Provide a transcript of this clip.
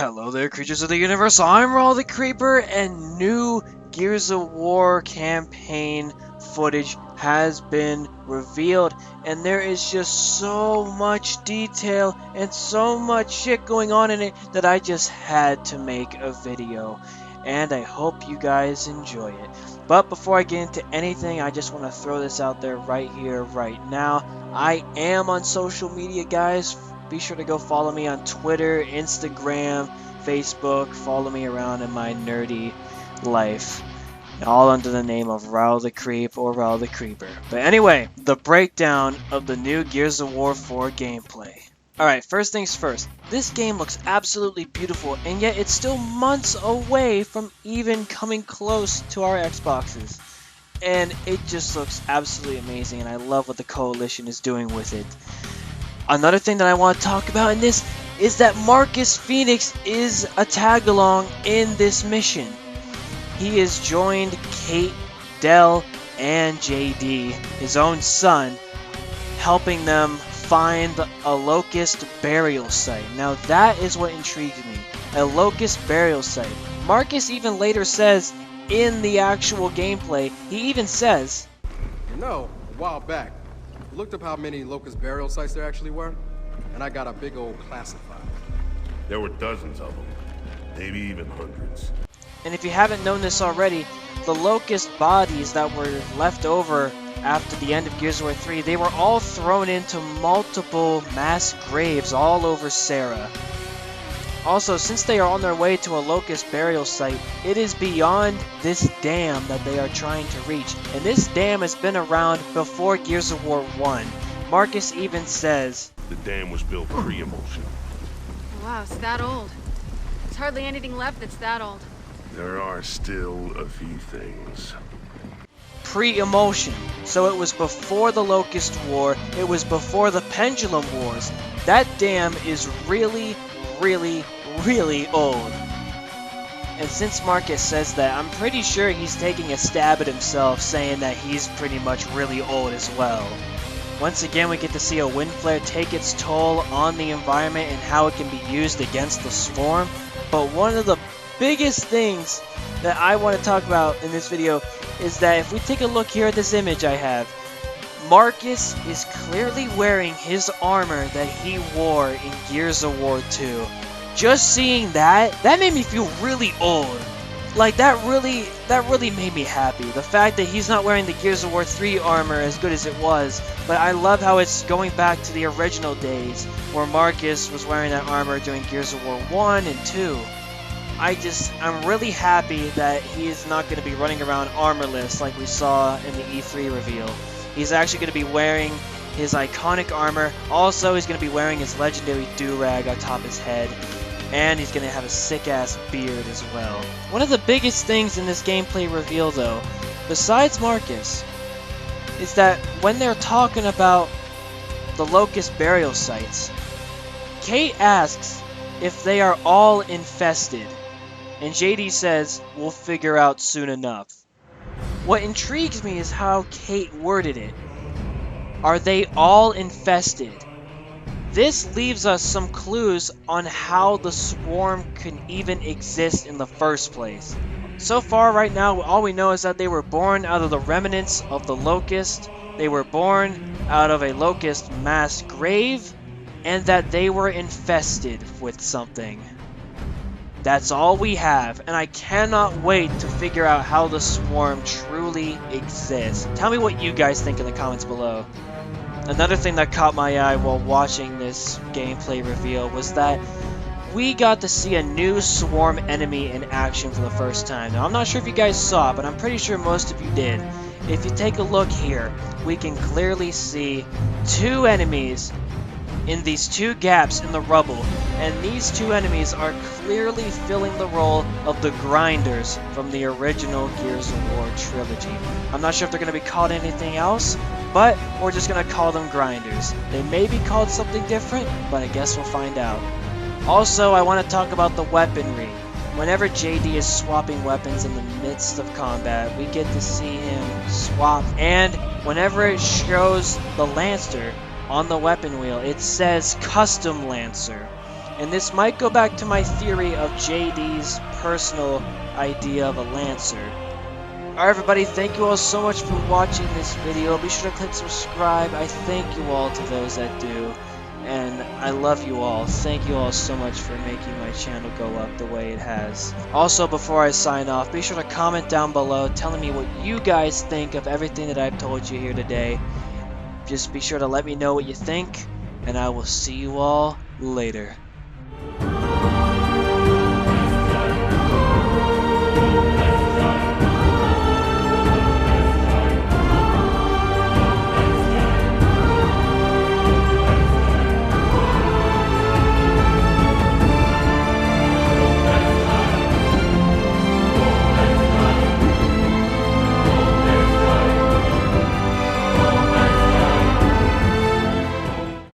Hello there, creatures of the universe. I'm Riellerthecreeper, and new Gears of War campaign footage has been revealed, and there is just so much detail and so much shit going on in it that I just had to make a video, and I hope you guys enjoy it. But before I get into anything, I just want to throw this out there right here, right now. I am on social media, guys. Be sure to go follow me on Twitter, Instagram, Facebook. Follow me around in my nerdy life. All under the name of Riellerthecreeper or Riellerthecreeper. But anyway, the breakdown of the new Gears of War 4 gameplay. Alright, first things first. This game looks absolutely beautiful, and yet it's still months away from even coming close to our Xboxes. And it just looks absolutely amazing, and I love what the Coalition is doing with it. Another thing that I want to talk about in this is that Marcus Fenix is a tag-along in this mission. He has joined Kate, Dell, and JD, his own son, helping them find a Locust burial site. Now that is what intrigued me. A Locust burial site. Marcus even later says in the actual gameplay, he even says, You know, a while back, I looked up how many Locust burial sites there actually were, and I got a big old classified. There were dozens of them, maybe even hundreds. and if you haven't known this already, the Locust bodies that were left over after the end of Gears of War 3, they were all thrown into multiple mass graves all over Sarah. Also, since they are on their way to a Locust burial site, it is beyond this dam that they are trying to reach. And this dam has been around before Gears of War 1. Marcus even says, The dam was built pre-emotion. Wow, it's that old. There's hardly anything left that's that old. There are still a few things. pre-emotion. So it was before the Locust War, it was before the Pendulum Wars. That dam is really, really, really old. And since Marcus says that, I'm pretty sure he's taking a stab at himself, saying that he's pretty much really old as well. Once again, we get to see a wind flare take its toll on the environment and how it can be used against the Swarm. But one of the biggest things that I want to talk about in this video is that if we take a look here at this image I have, Marcus is clearly wearing his armor that he wore in Gears of War 2. Just seeing that made me feel really old. Like, that really made me happy. The fact that he's not wearing the Gears of War 3 armor as good as it was, but I love how it's going back to the original days where Marcus was wearing that armor during Gears of War 1 and 2. I'm really happy that he is not going to be running around armorless like we saw in the E3 reveal. He's actually going to be wearing his iconic armor. Also, he's going to be wearing his legendary do-rag atop his head. And he's going to have a sick-ass beard as well. One of the biggest things in this gameplay reveal, though, besides Marcus, is that when they're talking about the Locust burial sites, Kate asks if they are all infested. And JD says, we'll figure out soon enough. What intrigues me is how Kate worded it. Are they all infested? This leaves us some clues on how the Swarm can even exist in the first place. So far right now, all we know is that they were born out of the remnants of the Locust, they were born out of a Locust mass grave, and that they were infested with something. That's all we have, and I cannot wait to figure out how the Swarm truly exists. Tell me what you guys think in the comments below. Another thing that caught my eye while watching this gameplay reveal was that we got to see a new Swarm enemy in action for the first time. Now, I'm not sure if you guys saw it, but I'm pretty sure most of you did. If you take a look here, we can clearly see two enemies in these two gaps in the rubble, and these two enemies are clearly filling the role of the Grinders from the original Gears of War trilogy. I'm not sure if they're going to be called anything else, but we're just going to call them Grinders. They may be called something different, but I guess we'll find out. Also, I want to talk about the weaponry. Whenever JD is swapping weapons in the midst of combat, we get to see him swap, and whenever it shows the Lancer on the weapon wheel, it says Custom Lancer. And this might go back to my theory of JD's personal idea of a Lancer. Alright everybody, thank you all so much for watching this video. Be sure to click subscribe. I thank you all to those that do. And I love you all. Thank you all so much for making my channel go up the way it has. Also, before I sign off, be sure to comment down below telling me what you guys think of everything that I've told you here today. Just be sure to let me know what you think, and I will see you all later.